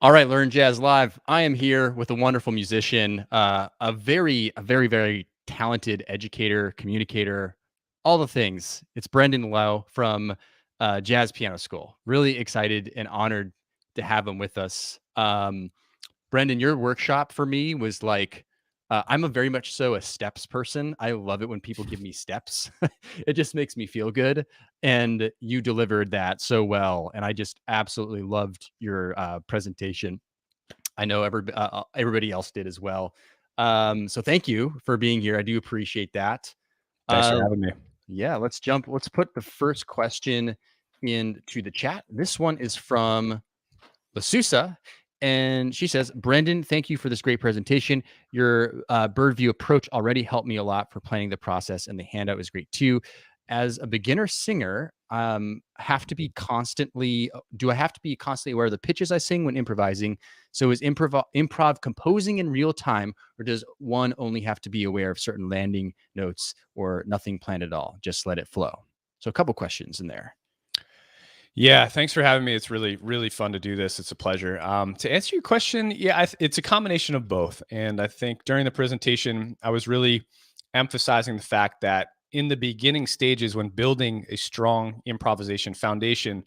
All right, Learn Jazz Live. I am here with a wonderful musician, a very, very talented educator, communicator, all the things. It's Brenden Lowe from Jazz Piano School. Really excited and honored to have him with us. Brenden, your workshop for me was like, I'm a very much so a steps person. I love it when people give me steps. It just makes me feel good. And you delivered that so well. And I just absolutely loved your presentation. I know everybody else did as well. So thank you for being here. I do appreciate that. Thanks for Uh, having me. yeah, let's jump. Let's put the first question into the chat. This one is from Lasusa, and she says, Brenden, thank you for this great presentation. Your bird view approach already helped me a lot for planning the process, and the handout was great too. As a beginner singer, have to be constantly do I have to be constantly aware of the pitches I sing when improvising? So is improv composing in real time, or does one only have to be aware of certain landing notes or nothing planned at all? Just let it flow. So a couple questions in there. Yeah, thanks for having me. It's really, really fun to do this. It's a pleasure. To answer your question, yeah, it's a combination of both. And I think during the presentation, I was really emphasizing the fact that in the beginning stages, when building a strong improvisation foundation,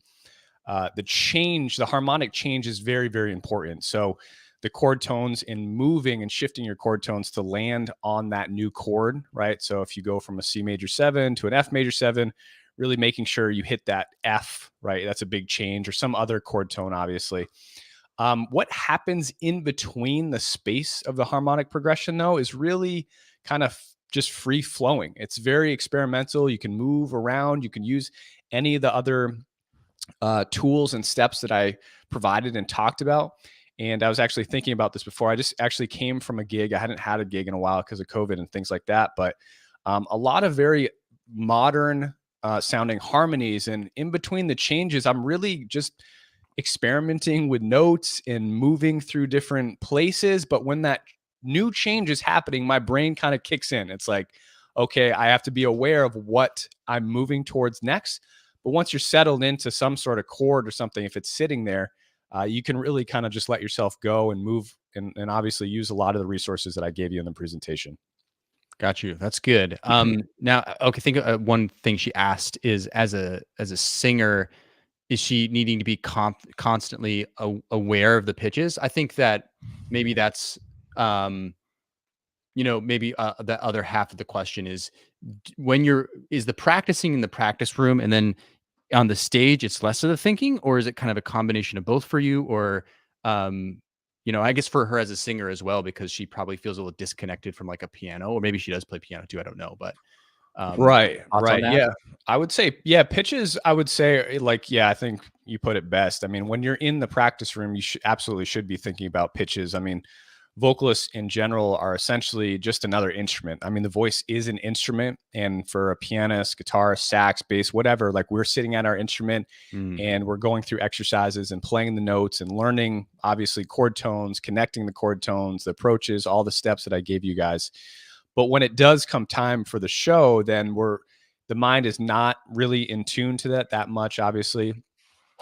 the harmonic change is very, very important. So the chord tones and moving and shifting your chord tones to land on that new chord, right? So if you go from a C major 7 to an F major 7, really making sure you hit that F, right? That's a big change, or some other chord tone, obviously. What happens in between the space of the harmonic progression, though, is really kind of just free flowing. It's very experimental. You can move around. You can use any of the other tools and steps that I provided and talked about. And I was actually thinking about this before. I just actually came from a gig. I hadn't had a gig in a while because of COVID and things like that. But a lot of very modern sounding harmonies. And in between the changes, I'm really just experimenting with notes and moving through different places. But when that new change is happening, my brain kind of kicks in. It's like, okay, I have to be aware of what I'm moving towards next. But once you're settled into some sort of chord or something, if it's sitting there, you can really kind of just let yourself go and move and obviously use a lot of the resources that I gave you in the presentation. Got you. That's good. Now, okay. Think one thing she asked is, as a singer, is she needing to be constantly aware of the pitches? I think that maybe that's, maybe the other half of the question is, is the practicing in the practice room and then on the stage, it's less of the thinking, or is it kind of a combination of both for you? Or, I guess for her as a singer as well, because she probably feels a little disconnected from like a piano, or maybe she does play piano too. I don't know, but Right, thoughts on right. that? Yeah. I would say, yeah, pitches, I would say, like, yeah, I think you put it best. I mean, when you're in the practice room, you absolutely should be thinking about pitches. I mean, vocalists in general are essentially just another instrument. I mean, the voice is an instrument. And for a pianist, guitarist, sax, bass, whatever, like we're sitting at our instrument Mm, and we're going through exercises and playing the notes and learning, obviously, chord tones, connecting the chord tones, the approaches, all the steps that I gave you guys. But when it does come time for the show, then the mind is not really in tune to that much. Obviously,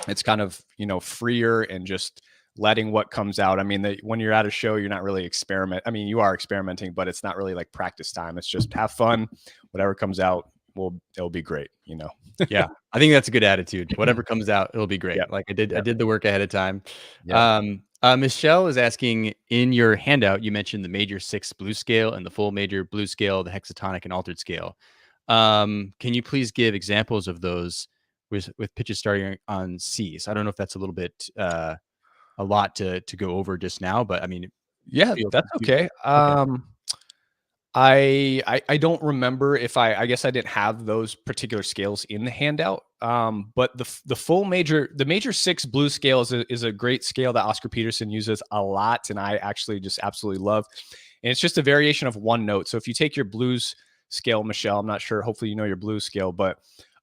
it's kind of, freer and just letting what comes out. I mean, when you're at a show, you're not really I mean, you are experimenting, but it's not really like practice time. It's just have fun. Whatever comes out, it'll be great. yeah, I think that's a good attitude. Whatever comes out, it'll be great. Yeah. Like I Yeah. did the work ahead of time. Yeah. Michelle is asking, in your handout, you mentioned the major 6 blues scale and the full major blues scale, the hexatonic and altered scale. Can you please give examples of those with pitches starting on C's? I don't know if that's a little bit a lot to go over just now, but I mean, Yeah, feel that's do okay. okay. I don't remember if I guess I didn't have those particular scales in the handout. But the major 6 blues scale is a great scale that Oscar Peterson uses a lot, and I actually just absolutely love. And it's just a variation of one note. So if you take your blues scale, Michelle, I'm not sure. Hopefully you know your blues scale, but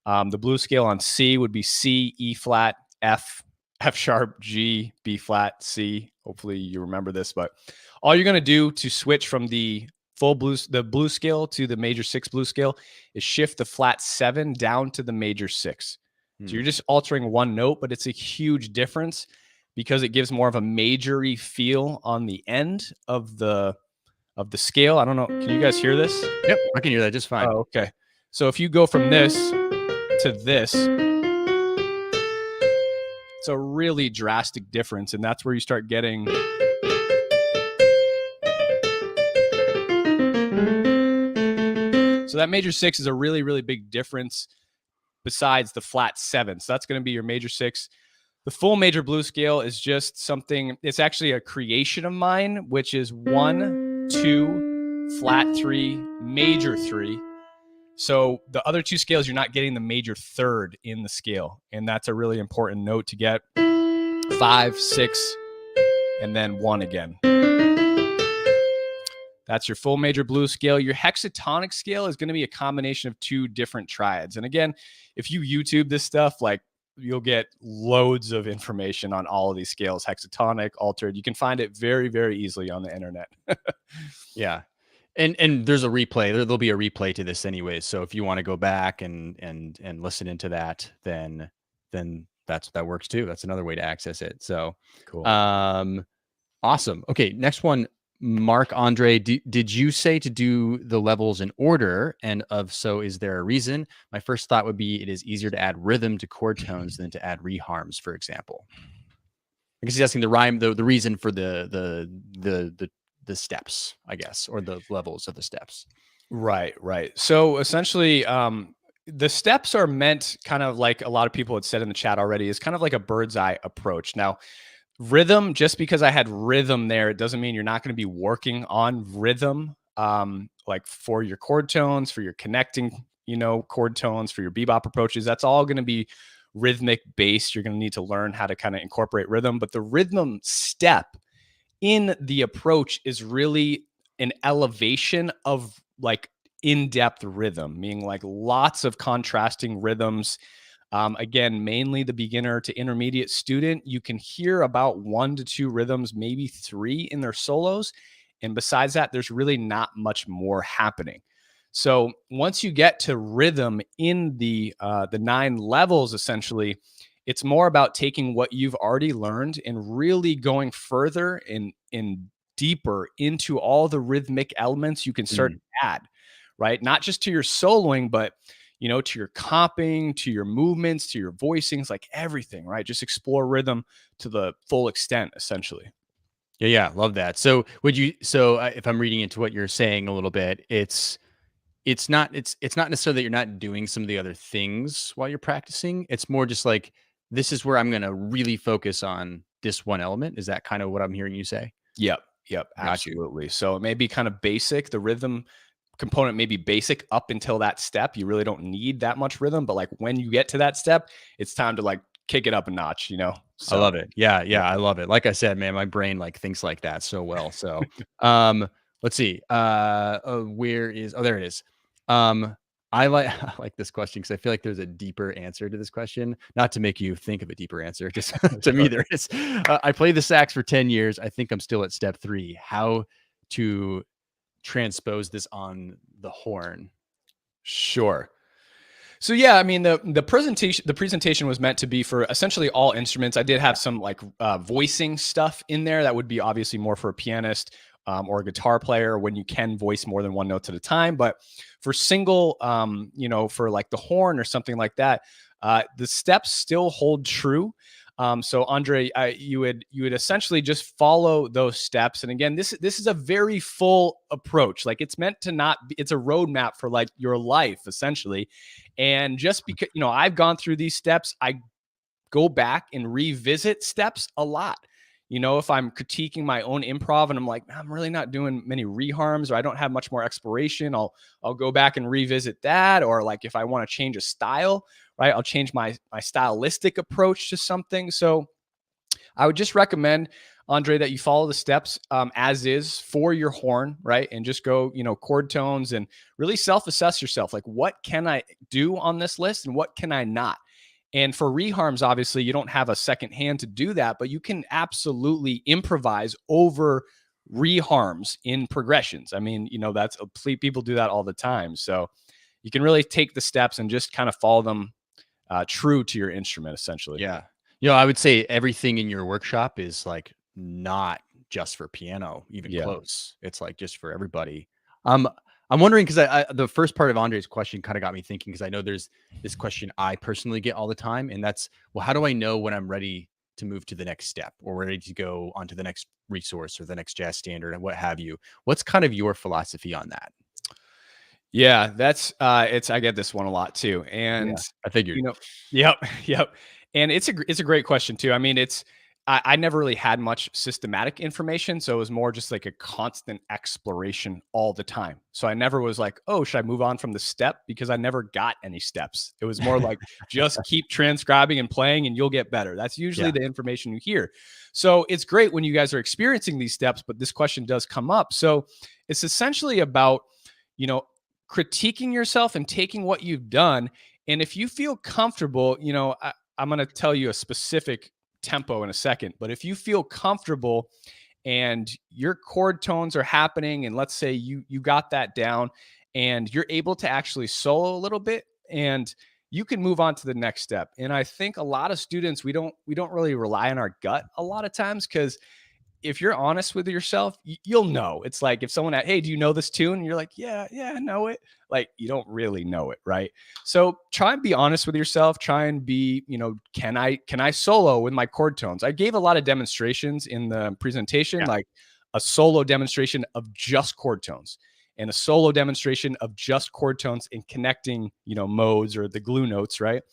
the blues scale on C would be C, E flat, F, F sharp, G, B flat, C. Hopefully you remember this, but all you're going to do to switch from the blues scale to the major 6 blues scale is shift the flat 7 down to the major 6. So Hmm. you're just altering one note, but it's a huge difference. because it gives more of a majory feel on the end of the scale. I don't know. Can you guys hear this? Yep, I can hear that just fine. Oh, okay. So if you go from this to this, it's a really drastic difference, and that's where you start getting. So that major 6 is a really, really big difference besides the flat 7. So that's going to be your major 6. The full major blues scale is just something, it's actually a creation of mine, which is 1, 2, flat 3, major 3. So the other 2 scales, you're not getting the major 3rd in the scale. And that's a really important note to get. 5, 6, and then 1 again. That's your full major blues scale. Your hexatonic scale is going to be a combination of 2 different triads. And again, if you YouTube this stuff, like, you'll get loads of information on all of these scales, hexatonic, altered. You can find it very, very easily on the internet. Yeah. And there's a replay. There'll be a replay to this anyways. So if you want to go back and listen into that, then that works too. That's another way to access it. So Cool. Awesome. Okay, next one. Mark Andre, did you say to do the levels in order? And so, is there a reason? My first thought would be it is easier to add rhythm to chord tones than to add reharms, for example. I guess he's asking the reason for the steps, I guess, or the levels of the steps. Right. So essentially, the steps are meant, kind of like a lot of people had said in the chat already, is kind of like a bird's eye approach. Now, rhythm, just because I had rhythm there, it doesn't mean you're not going to be working on rhythm, like for your chord tones, for your connecting, chord tones, for your bebop approaches. That's all going to be rhythmic based. You're going to need to learn how to kind of incorporate rhythm, but the rhythm step in the approach is really an elevation of like in-depth rhythm, meaning like lots of contrasting rhythms. Again, mainly the beginner to intermediate student, you can hear about 1 to 2 rhythms, maybe 3 in their solos. And besides that, there's really not much more happening. So once you get to rhythm in the 9 levels, essentially, it's more about taking what you've already learned and really going further and deeper into all the rhythmic elements you can start to add, right? Not just to your soloing, but to your comping, to your movements, to your voicings, like everything, right? Just explore rhythm to the full extent, essentially. Yeah, love that. So if I'm reading into what you're saying a little bit, it's not necessarily that you're not doing some of the other things while you're practicing. It's more just like, this is where I'm going to really focus on this one element. Is that kind of what I'm hearing you say? Yep, absolutely. So it may be kind of basic. The rhythm component may be basic up until that step. You really don't need that much rhythm, but like when you get to that step, it's time to like kick it up a notch, So, I love it. Yeah, I love it. Like I said, man, my brain like thinks like that so well. So, let's see. There it is. I like this question because I feel like there's a deeper answer to this question. Not to make you think of a deeper answer, just to me there is. I played the sax for 10 years. I think I'm still at step 3. How to transpose this on the horn? Sure. So yeah, I mean the presentation was meant to be for essentially all instruments. I did have some like voicing stuff in there that would be obviously more for a pianist or a guitar player when you can voice more than one note at a time. But for single, for like the horn or something like that, the steps still hold true. So Andre, you would essentially just follow those steps. And again, this is a very full approach. Like it's meant to not be, it's a roadmap for like your life essentially. And just because, I've gone through these steps, I go back and revisit steps a lot. If I'm critiquing my own improv and I'm like, I'm really not doing many reharms or I don't have much more exploration, I'll go back and revisit that. Or like if I want to change a style, right, I'll change my stylistic approach to something. So I would just recommend, Andre, that you follow the steps as is for your horn, right? And just go, chord tones and really self-assess yourself. Like, what can I do on this list and what can I not? And for reharms, obviously, you don't have a second hand to do that, but you can absolutely improvise over reharms in progressions. I mean, that's people do that all the time. So you can really take the steps and just kind of follow them true to your instrument, essentially. Yeah. I would say everything in your workshop is like not just for piano, even Yeah. close. It's like just for everybody. Um, I'm wondering because the first part of Andre's question kind of got me thinking because I know there's this question I personally get all the time, and that's, well, how do I know when I'm ready to move to the next step or ready to go onto the next resource or the next jazz standard and what have you? What's kind of your philosophy on that? Yeah, that's it's I get this one a lot too. And Yeah, I figured. you know, yep, yep. And it's a great question too. I mean, I never really had much systematic information, so it was more just like a constant exploration all the time. So I never was like, "Oh, should I move on from the step?" Because I never got any steps. It was more like just keep transcribing and playing and you'll get better. That's usually Yeah, the information you hear. So it's great when you guys are experiencing these steps, but this question does come up. So it's essentially about, you know, critiquing yourself and taking what you've done. And if you feel comfortable, I'm going to tell you a specific tempo in a second, but if you feel comfortable and your chord tones are happening, and let's say you got that down and you're able to actually solo a little bit, and you can move on to the next step. And I think a lot of students, we don't really rely on our gut a lot of times, because if you're honest with yourself, you'll know. It's like if someone, hey, do you know this tune? And you're like, yeah, I know it. Like you don't really know it, right? So try and be honest with yourself. Try and be, can I solo with my chord tones? I gave a lot of demonstrations in the presentation, yeah. like a solo demonstration of just chord tones and a solo demonstration of just chord tones and connecting, modes or the glue notes, right?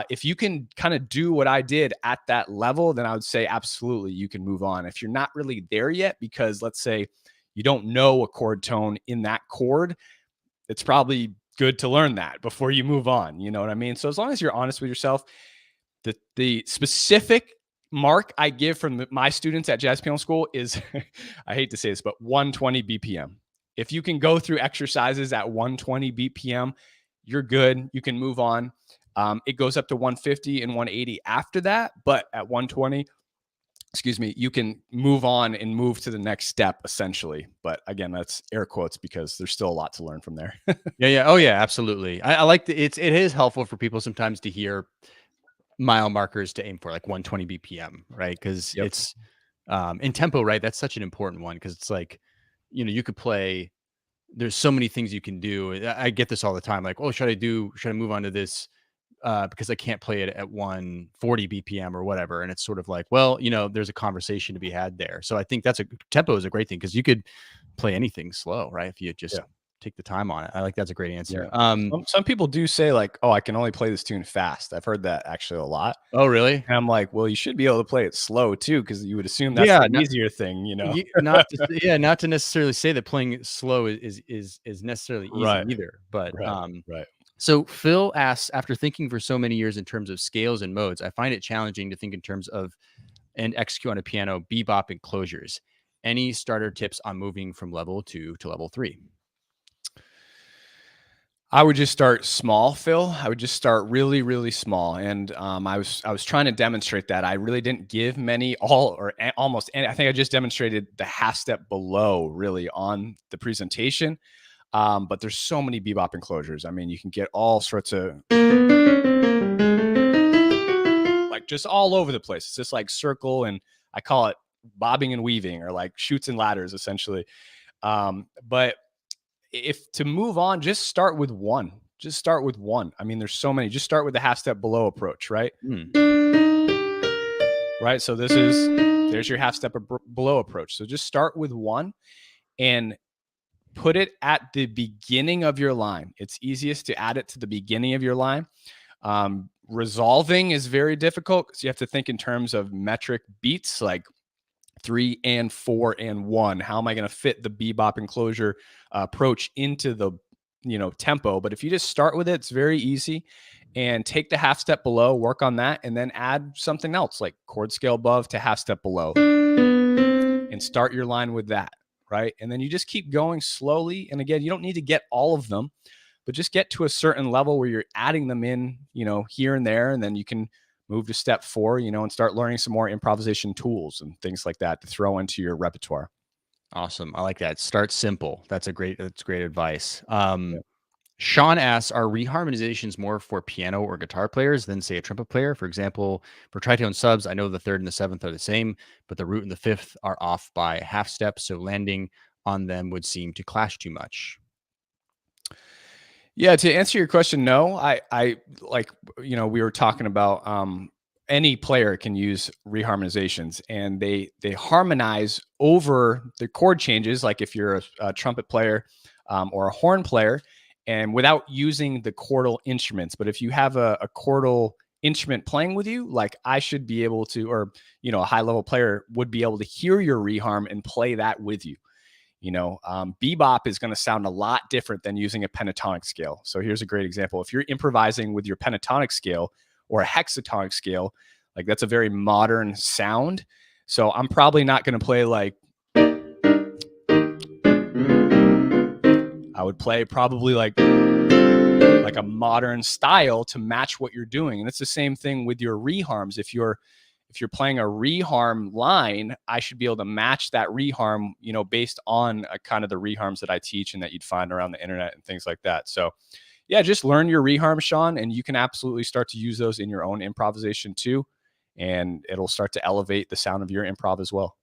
If you can kind of do what I did at that level, then I would say absolutely you can move on. If you're not really there yet, because let's say you don't know a chord tone in that chord, it's probably good to learn that before you move on. You know what I mean? So as long as you're honest with yourself, the specific mark I give from my students at Jazz Piano School is, I hate to say this, but 120 BPM. If you can go through exercises at 120 BPM, you're good. You can move on. It goes up to 150 and 180 after that, but at 120, excuse me, you can move on and move to the next step essentially. But again, that's air quotes because there's still a lot to learn from there. Yeah, yeah. Oh, yeah, absolutely. I like it is helpful for people sometimes to hear mile markers to aim for, like 120 BPM, right? Because Yep. it's in tempo, right? That's such an important one because it's like, you could play. There's so many things you can do. I get this all the time. Like, oh, should I move on to this because I can't play it at 140 BPM or whatever? And it's sort of like, well, there's a conversation to be had there. So I think tempo is a great thing because you could play anything slow, right? If you just Yeah. take the time on it. I like that's a great answer. Yeah. Some people do say like, "Oh, I can only play this tune fast." I've heard that actually a lot. Oh, really? And I'm like, "Well, you should be able to play it slow too, because you would assume that's Yeah, the easier thing, you know?" not to necessarily say that playing it slow is necessarily easy Right, either, but, right, right. so Phil asks, "After thinking for so many years in terms of scales and modes, I find it challenging to think in terms of and execute on a piano, bebop and closures. Any starter tips on moving from level 2 to level 3?" I would just start small, Phil. I would just start really, really small, and I was trying to demonstrate that I really didn't give many all or almost any. I think I just demonstrated the half step below really on the presentation. But there's so many bebop enclosures. I mean, you can get all sorts of like just all over the place. It's just like circle, and I call it bobbing and weaving, or like shoots and ladders essentially. But if to move on, just start with one. Just start with one. I mean, there's so many. Just start with the half step below approach, right? Hmm. Right. So there's your half step below approach. So just start with one and put it at the beginning of your line. It's easiest to add it to the beginning of your line. Resolving is very difficult because you have to think in terms of metric beats, like 3 and 4 and 1. How am I going to fit the bebop enclosure approach into the tempo? But if you just start with it, it's very easy. And take the half step below, work on that, and then add something else like chord scale above to half step below, and start your line with that, right? And then you just keep going slowly. And again, you don't need to get all of them, but just get to a certain level where you're adding them in, here and there, and then you can move to step 4, and start learning some more improvisation tools and things like that to throw into your repertoire. Awesome. I like that. Start simple. That's great advice. Yeah. Sean asks, are reharmonizations more for piano or guitar players than, say, a trumpet player? For example, for tritone subs, I know the third and the seventh are the same, but the root and the fifth are off by a half step. So landing on them would seem to clash too much. Yeah, to answer your question, no. I like, we were talking about any player can use reharmonizations, and they harmonize over the chord changes. Like if you're a trumpet player or a horn player, and without using the chordal instruments. But if you have a chordal instrument playing with you, like I should be able to, or a high level player would be able to hear your reharm and play that with you. Bebop is going to sound a lot different than using a pentatonic scale. So here's a great example. If you're improvising with your pentatonic scale or a hexatonic scale, like that's a very modern sound. So I'm probably not going to play like, I would play probably like a modern style to match what you're doing. And it's the same thing with your reharms. If you're playing a reharm line, I should be able to match that reharm, based on kind of the reharms that I teach and that you'd find around the internet and things like that. So yeah, just learn your reharm, Sean, and you can absolutely start to use those in your own improvisation too. And it'll start to elevate the sound of your improv as well.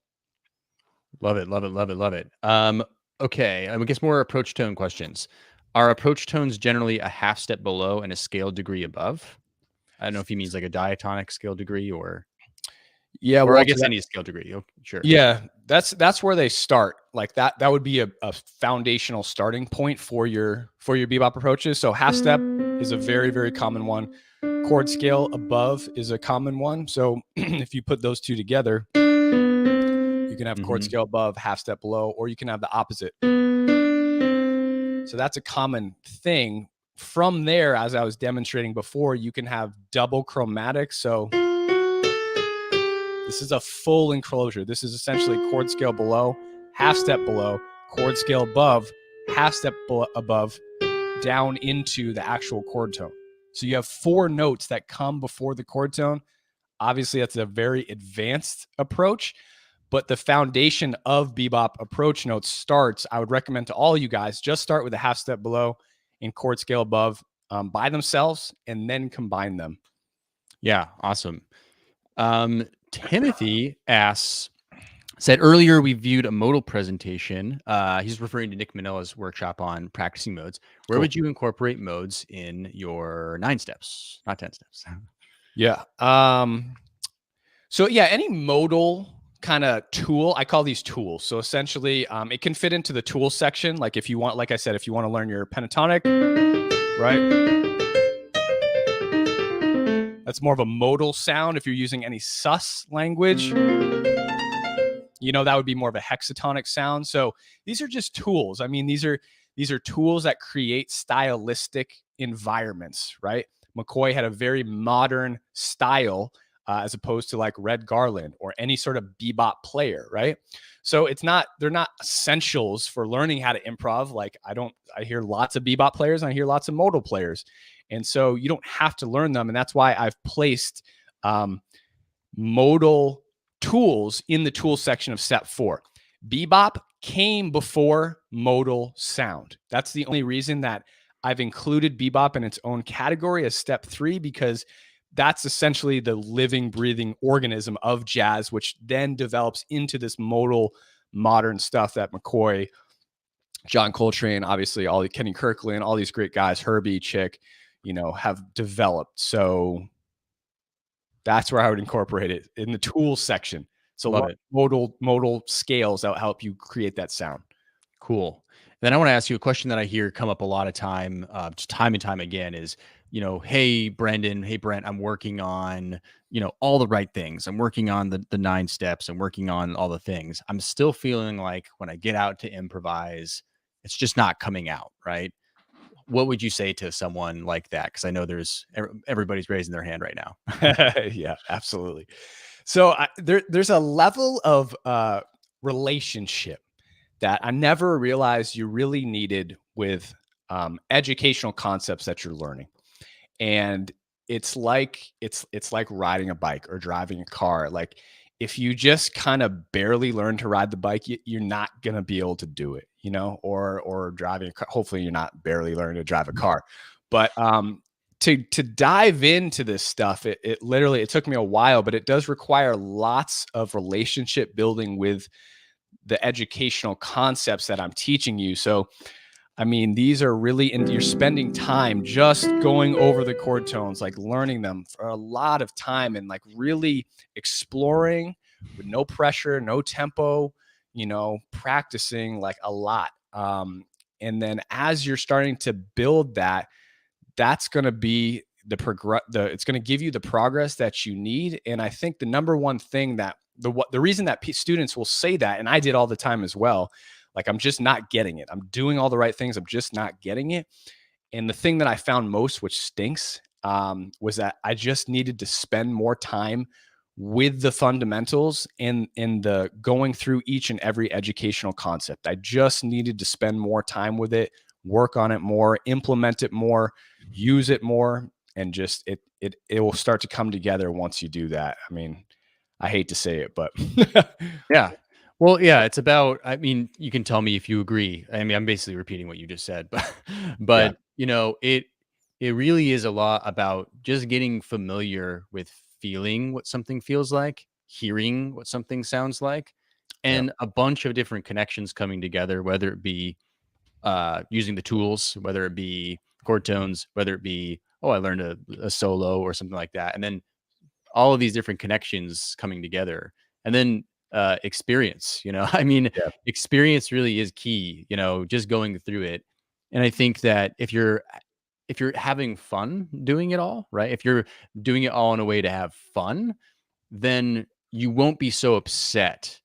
Love it, love it, love it, love it. Okay, I guess more approach tone questions. Are approach tones generally a half step below and a scale degree above? I don't know if he means like a diatonic scale degree Yeah, or I well, guess any scale degree. Oh, sure. yeah, that's where they start. Like that would be a foundational starting point for your bebop approaches. So half step is a very, very common one. Chord scale above is a common one. So if you put those two together, you can have chord scale above, half step below, or you can have the opposite. So that's a common thing. From there, as I was demonstrating before, you can have double chromatic. So this is a full enclosure. This is essentially chord scale below, half step below, chord scale above, half step above, down into the actual chord tone. So you have 4 notes that come before the chord tone. Obviously, that's a very advanced approach, but the foundation of bebop approach notes starts, I would recommend to all you guys, just start with a half step below and chord scale above by themselves and then combine them. Yeah, awesome. Timothy said earlier we viewed a modal presentation. He's referring to Nick Manila's workshop on practicing modes. Where would you incorporate modes in your 9 steps, not 10 steps? Yeah. So yeah, any modal kind of tool, I call these tools. So essentially, it can fit into the tool section. Like if you want, like I said, if you want to learn your pentatonic, right? That's more of a modal sound. If you're using any sus language, that would be more of a hexatonic sound. So these are just tools. I mean, these are tools that create stylistic environments, right? McCoy had a very modern style as opposed to like Red Garland or any sort of bebop player, right? So they're not essentials for learning how to improv. Like I hear lots of bebop players and I hear lots of modal players. And so you don't have to learn them. And that's why I've placed modal tools in the tool section of step 4. Bebop came before modal sound. That's the only reason that I've included bebop in its own category as step 3, because that's essentially the living, breathing organism of jazz, which then develops into this modal modern stuff that McCoy, John Coltrane, obviously all Kenny Kirkland, all these great guys, Herbie, Chick, have developed. So that's where I would incorporate it, in the tools section. So modal scales that help you create that sound. Cool. Then I want to ask you a question that I hear come up a lot of just time and time again is, hey, Brenden, hey, Brent, I'm working on, all the right things. I'm working on the 9 steps. I'm working on all the things. I'm still feeling like when I get out to improvise, it's just not coming out, right? What would you say to someone like that? Because I know everybody's raising their hand right now. Yeah, absolutely. So there's a level of relationship that I never realized you really needed with educational concepts that you're learning. And it's like riding a bike or driving a car. Like if you just kind of barely learn to ride the bike, you're not going to be able to do it, or driving a car. Hopefully you're not barely learning to drive a car, but to dive into this stuff, it literally, it took me a while, but it does require lots of relationship building with the educational concepts that I'm teaching you. So I mean, these are really, and you're spending time just going over the chord tones, like learning them for a lot of time and like really exploring with no pressure, no tempo, practicing like a lot. And then as you're starting to build that, that's going to be it's going to give you the progress that you need. And I think the number one thing that the reason that students will say that, and I did all the time as well, like, I'm just not getting it. I'm doing all the right things. I'm just not getting it. And the thing that I found most, which stinks, was that I just needed to spend more time with the fundamentals and in the going through each and every educational concept. I just needed to spend more time with it, work on it more, implement it more, use it more, and just it will start to come together once you do that. I mean, I hate to say it, but Yeah. Well, yeah, it's about, I mean, you can tell me if you agree. I mean, I'm basically repeating what you just said, but yeah, it really is a lot about just getting familiar with feeling what something feels like, hearing what something sounds like, yeah, and a bunch of different connections coming together, whether it be using the tools, whether it be chord tones, whether it be, oh, I learned a solo or something like that. And then all of these different connections coming together, and then experience, I mean, yeah, experience really is key, just going through it. And I think that if you're having fun doing it all, right, if you're doing it all in a way to have fun, then you won't be so upset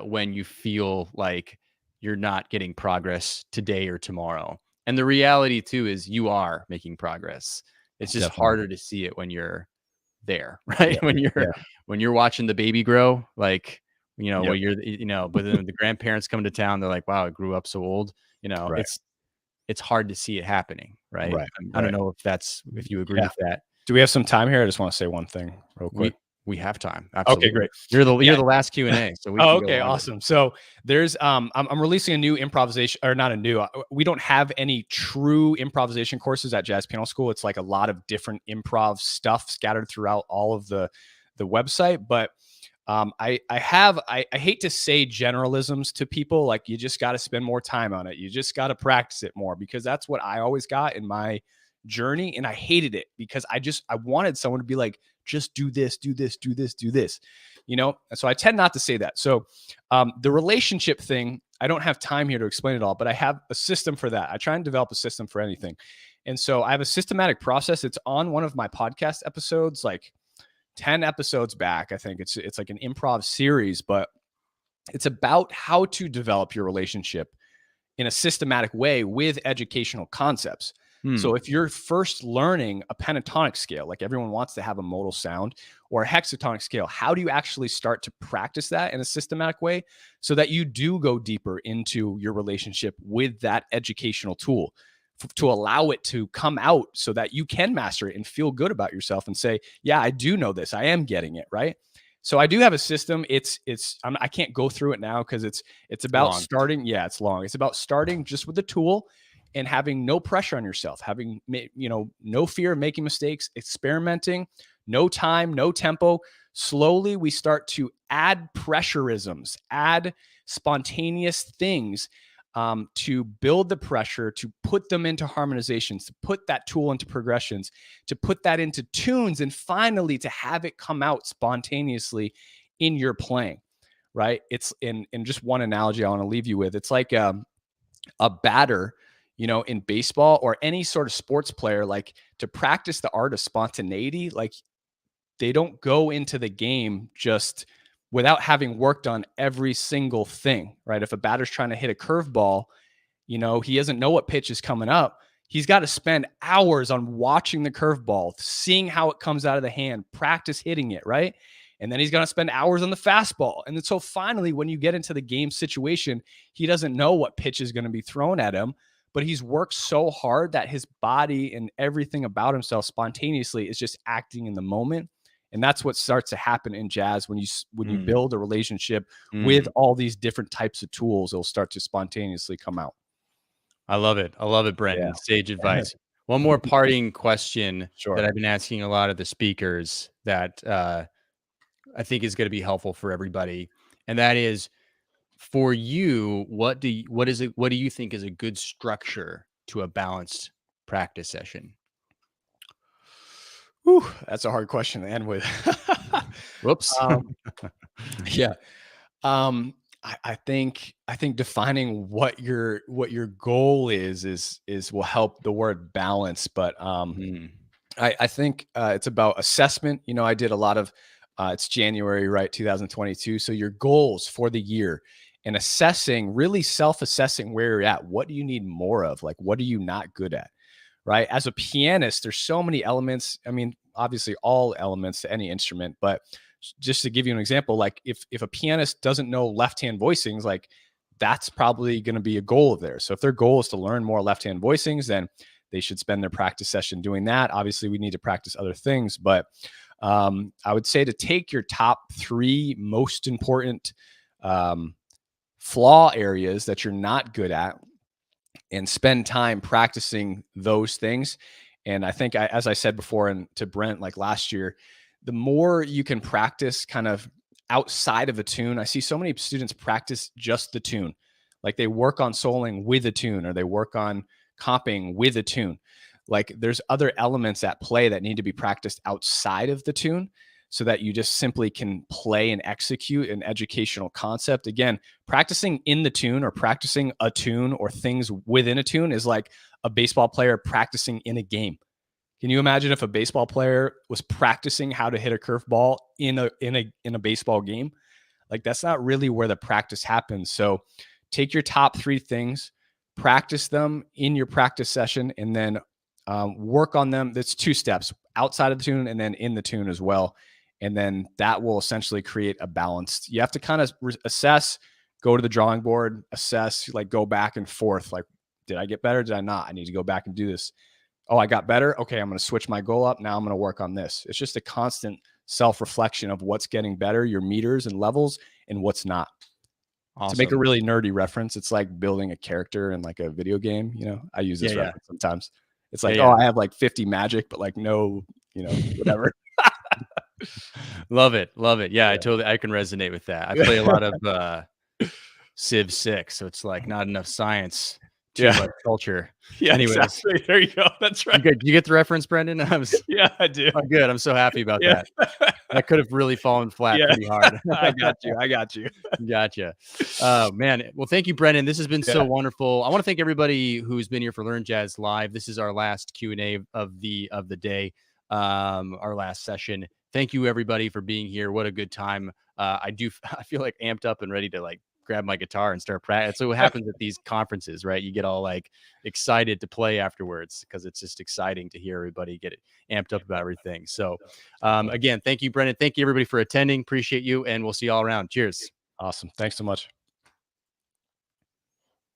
when you feel like you're not getting progress today or tomorrow. And the reality too is you are making progress. It's just definitely. harder to see it when you're there, Yeah, right? When yeah, you're watching the baby grow, like, yep, when but then the grandparents come to town, they're like, wow, it grew up so old. right, It's hard to see it happening, right? right, I don't right. know if you agree Yeah. with that. Do we have some time here? I just want to say one thing real quick. We have time, Okay, absolutely. great. You're Yeah. the last Q&A, so we Oh, can go okay, longer. awesome. So there's I'm releasing a new improvisation, or not a new. We don't have any true improvisation courses at Jazz Piano School. It's like a lot of different improv stuff scattered throughout all of the website. But I hate to say generalisms to people, like you just got to spend more time on it. You just got to practice it more, because that's what I always got in my journey, and I hated it because I wanted someone to be like, just do this, do this, do this, do this, And so I tend not to say that. So the relationship thing, I don't have time here to explain it all, but I have a system for that. I try and develop a system for anything. And so I have a systematic process. It's on one of my podcast episodes, like 10 episodes back. I think it's like an improv series, but it's about how to develop your relationship in a systematic way with educational concepts. Hmm. So if you're first learning a pentatonic scale, like everyone wants to have a modal sound, or a hexatonic scale, how do you actually start to practice that in a systematic way so that you do go deeper into your relationship with that educational tool, to allow it to come out so that you can master it and feel good about yourself and say, yeah, I do know this. I am getting it, right? So I do have a system. I can't go through it now because it's about Long. starting. Yeah, it's long. It's about starting just with the tool and having no pressure on yourself, having, no fear of making mistakes, experimenting, no time, no tempo. Slowly, we start to add pressurisms, add spontaneous things, to build the pressure, to put them into harmonizations, to put that tool into progressions, to put that into tunes, and finally to have it come out spontaneously in your playing. Right? It's in just one analogy I want to leave you with. It's like a batter, in baseball or any sort of sports player, like to practice the art of spontaneity, like they don't go into the game just without having worked on every single thing, right? If a batter's trying to hit a curveball, he doesn't know what pitch is coming up. He's got to spend hours on watching the curveball, seeing how it comes out of the hand, practice hitting it, right? And then he's going to spend hours on the fastball. And then so finally, when you get into the game situation, he doesn't know what pitch is going to be thrown at him, but he's worked so hard that his body and everything about himself spontaneously is just acting in the moment. And that's what starts to happen in jazz when you Mm, build a relationship with mm. all these different types of tools. It'll start to spontaneously come out. I love it. I love it, Yeah. Brenden. Sage advice. One more parting question that Sure. I've been asking a lot of the speakers that I think is going to be helpful for everybody, and that is for you. What do you think is a good structure to a balanced practice session? Whew, that's a hard question to end with. Whoops. um, yeah. Um, I think defining what your goal is will help the word balance. But Mm, I think it's about assessment. I did a lot of it's January, right? 2022. So your goals for the year and assessing, really self-assessing where you're at. What do you need more of? Like, what are you not good at? Right? As a pianist, there's so many elements. I mean, obviously all elements to any instrument, but just to give you an example, like if a pianist doesn't know left-hand voicings, like that's probably going to be a goal of theirs. So if their goal is to learn more left-hand voicings, then they should spend their practice session doing that. Obviously, we need to practice other things, but I would say to take your top three most important um, flaw areas that you're not good at and spend time practicing those things. And I think, as I said before, and to Brent, like last year, the more you can practice kind of outside of a tune, I see so many students practice just the tune. Like they work on soloing with a tune or they work on comping with a tune. Like there's other elements at play that need to be practiced outside of the tune so that you just simply can play and execute an educational concept. Again, practicing in the tune or practicing a tune or things within a tune is like a baseball player practicing in a game. Can you imagine if a baseball player was practicing how to hit a curveball in a baseball game? Like that's not really where the practice happens. So take your top three things, practice them in your practice session, and then work on them. That's two steps: outside of the tune and then in the tune as well. And then that will essentially create a balance. You have to kind of assess, go to the drawing board, assess, like go back and forth. Like, did I get better? Did I not? I need to go back and do this. Oh, I got better. Okay, I'm going to switch my goal up. Now I'm going to work on this. It's just a constant self reflection of what's getting better, your meters and levels, and what's not. To make a awesome. really nerdy reference, it's like building a character in like a video game. I use Yeah, this yeah, reference sometimes. It's yeah, like, oh, yeah. I have like 50 magic, but like no, whatever. Love it, love it. Yeah, Yeah. I can resonate with that. I play a lot of Civ 6, so it's like not enough science, too Yeah. much culture. Yeah, Anyways, exactly. There you go. That's right. you get the reference, Brenden? I was Yeah, I do. oh, good. I'm so happy about Yeah. that. That could have really fallen flat Yeah. pretty hard. I got you. I got you. Gotcha. Oh, man. Well, thank you, Brenden. This has been so Yeah. wonderful. I want to thank everybody who's been here for Learn Jazz Live. This is our last Q&A of the day, our last session. Thank you, everybody, for being here. What a good time. I feel like amped up and ready to like grab my guitar and start practicing. So what happens at these conferences, right? You get all like excited to play afterwards because it's just exciting to hear everybody get amped up about everything. So again, thank you, Brenden. Thank you, everybody, for attending. Appreciate you. And we'll see you all around. Cheers. Awesome. Thanks so much.